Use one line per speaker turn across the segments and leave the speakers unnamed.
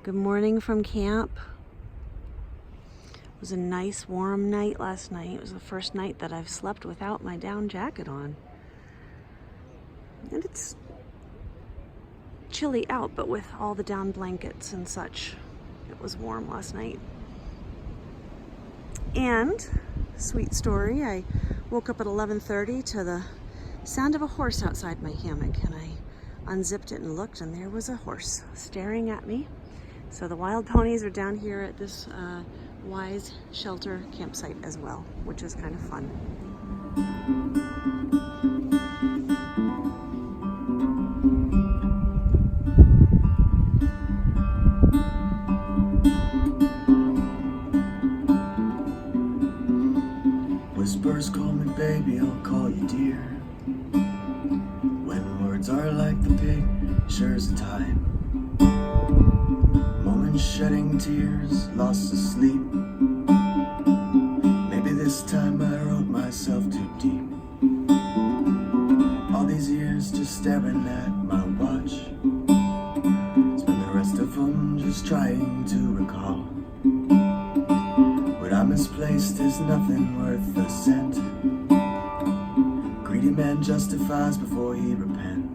Good morning from camp. It was a nice warm night last night. It was the first night that I've slept without my down jacket on. And it's chilly out, but with all the down blankets and such, it was warm last night. And, sweet story, I woke up at 11:30 to the sound of a horse outside my hammock, and I unzipped it and looked, and there was a horse staring at me. So the wild ponies are down here at this Wise Shelter campsite as well, which is kind of fun.
Whispers call me baby, I'll call you dear. When words are like the pictures of time, moments shedding tears, lost to sleep. Maybe this time I wrote myself too deep. All these years just staring at my watch, spend the rest of them just trying to recall. What I misplaced is nothing worth a cent. Greedy man justifies before he repents.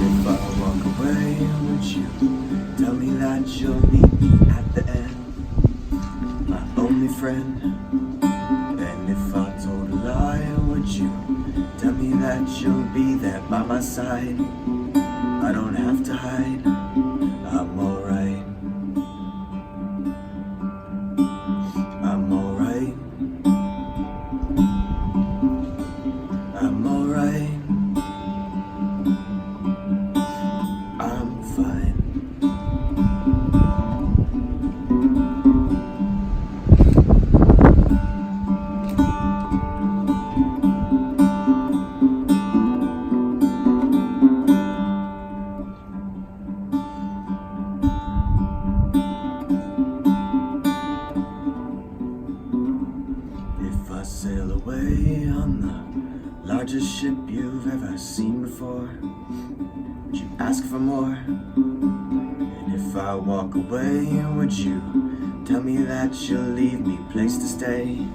If I walk away, would you tell me that you'll meet me at the end, my only friend? And if I told a lie, would you tell me that you'll be there by my side? I don't have to hide, I'm alright. I'm alright. I'm alright. I'm fine. If I sail away on the largest ship you've ever seen before, would you ask for more? And if I walk away, would you tell me that you'll leave me a place to stay?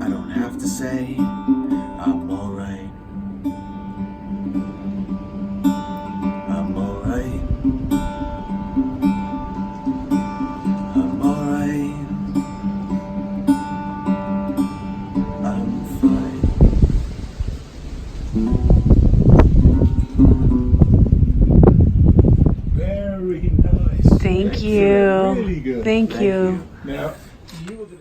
I don't have to say I'm alright. I'm alright. I'm alright. I'm fine.
Very nice.
Thank you.
Really good.
Thank you.
Now, you will get.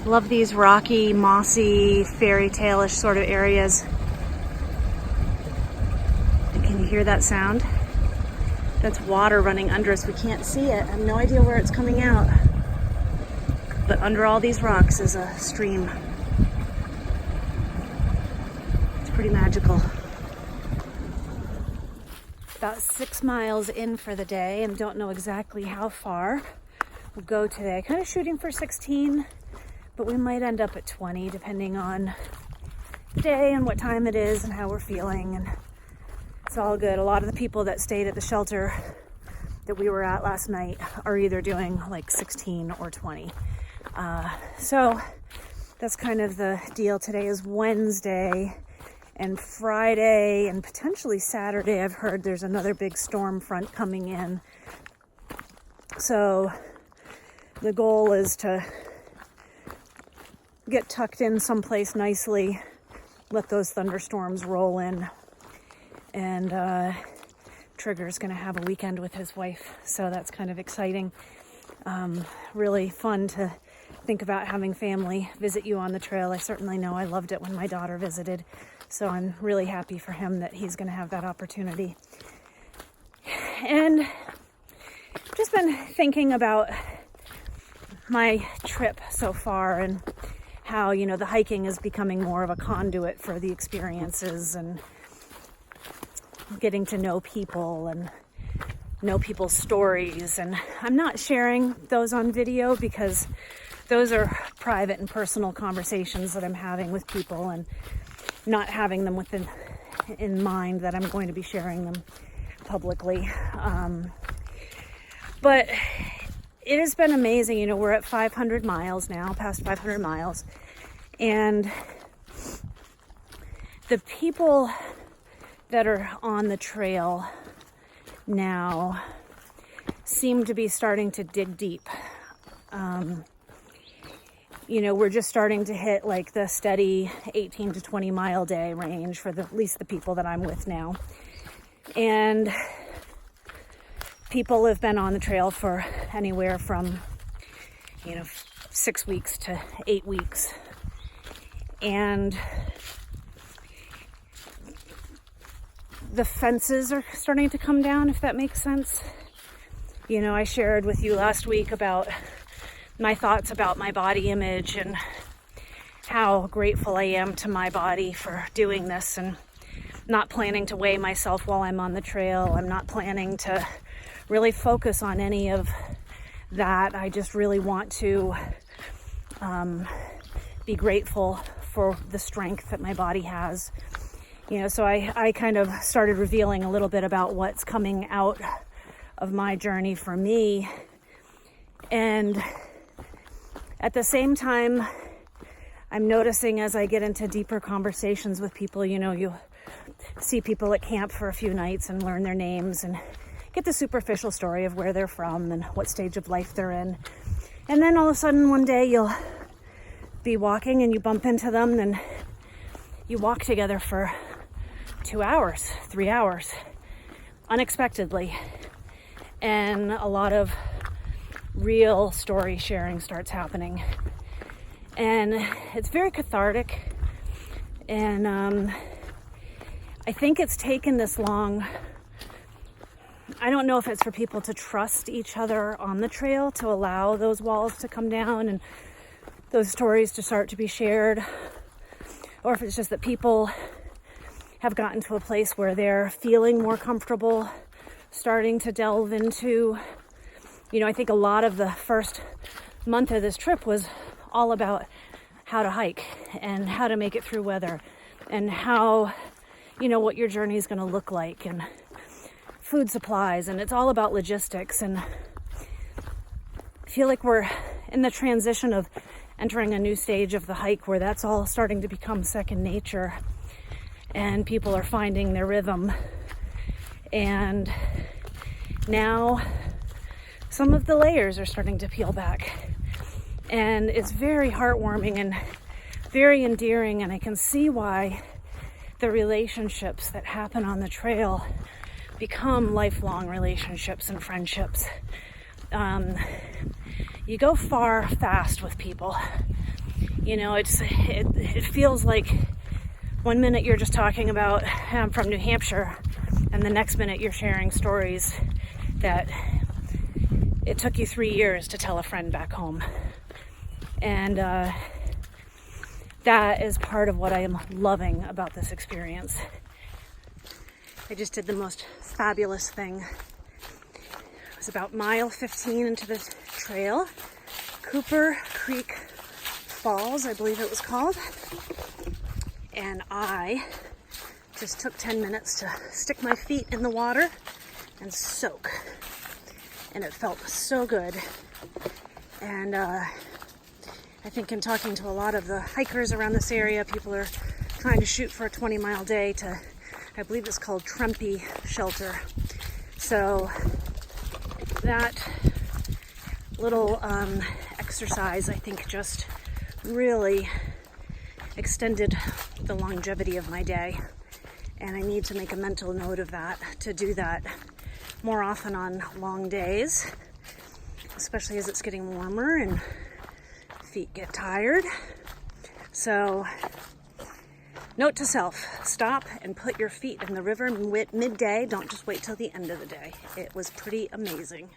Love these rocky, mossy, fairy tale-ish sort of areas. And can you hear that sound? That's water running under us. We can't see it. I have no idea where it's coming out. But under all these rocks is a stream. It's pretty magical. About 6 miles in for the day and don't know exactly how far we'll go today. Kind of shooting for 16, but we might end up at 20 depending on the day and what time it is and how we're feeling. And it's all good. A lot of the people that stayed at the shelter that we were at last night are either doing like 16 or 20. So that's kind of the deal. Today is Wednesday, and Friday and potentially Saturday I've heard there's another big storm front coming in. So the goal is to get tucked in someplace nicely, let those thunderstorms roll in, and Trigger's gonna have a weekend with his wife, so that's kind of exciting. Really fun to think about having family visit you on the trail. I certainly know I loved it when my daughter visited, so I'm really happy for him that he's going to have that opportunity. And just been thinking about my trip so far and how, you know, the hiking is becoming more of a conduit for the experiences and getting to know people and know people's stories. And I'm not sharing those on video because those are private and personal conversations that I'm having with people, and not having them in mind that I'm going to be sharing them publicly. But it has been amazing. You know, we're at 500 miles now, past 500 miles, and the people that are on the trail now seem to be starting to dig deep. You know, we're just starting to hit like the steady 18 to 20 mile day range for at least the people that I'm with now. And people have been on the trail for anywhere from, 6 weeks to 8 weeks. And the fences are starting to come down, if that makes sense. You know, I shared with you last week about my thoughts about my body image and how grateful I am to my body for doing this, and not planning to weigh myself while I'm on the trail. I'm not planning to really focus on any of that. I just really want to be grateful for the strength that my body has. You know, so I kind of started revealing a little bit about what's coming out of my journey for me. And at the same time, I'm noticing as I get into deeper conversations with people, you know, you see people at camp for a few nights and learn their names and get the superficial story of where they're from and what stage of life they're in. And then all of a sudden one day you'll be walking and you bump into them and you walk together for 2 hours, 3 hours, unexpectedly. And a lot of real story sharing starts happening. And it's very cathartic. And I think it's taken this long. I don't know if it's for people to trust each other on the trail, to allow those walls to come down and those stories to start to be shared, or if it's just that people have gotten to a place where they're feeling more comfortable starting to delve into, you know, I think a lot of the first month of this trip was all about how to hike and how to make it through weather and how, you know, what your journey is going to look like and food supplies, and it's all about logistics. And I feel like we're in the transition of entering a new stage of the hike where that's all starting to become second nature and people are finding their rhythm. And now some of the layers are starting to peel back, and it's very heartwarming and very endearing. And I can see why the relationships that happen on the trail become lifelong relationships and friendships. You go far fast with people. You know, it feels like 1 minute you're just talking about, I'm from New Hampshire, and the next minute you're sharing stories that it took you 3 years to tell a friend back home. And that is part of what I am loving about this experience. I just did the most fabulous thing. It was about mile 15 into the trail. Cooper Creek Falls, I believe it was called. And I just took 10 minutes to stick my feet in the water and soak. And it felt so good. And I think in talking to a lot of the hikers around this area, people are trying to shoot for a 20-mile day to, I believe it's called Trimpi shelter. So that little exercise, I think, just really extended the longevity of my day. And I need to make a mental note of that, to do that more often on long days, especially as it's getting warmer and feet get tired. So Note to self, stop and put your feet in the river midday. Don't just wait till the end of the day. It was pretty amazing.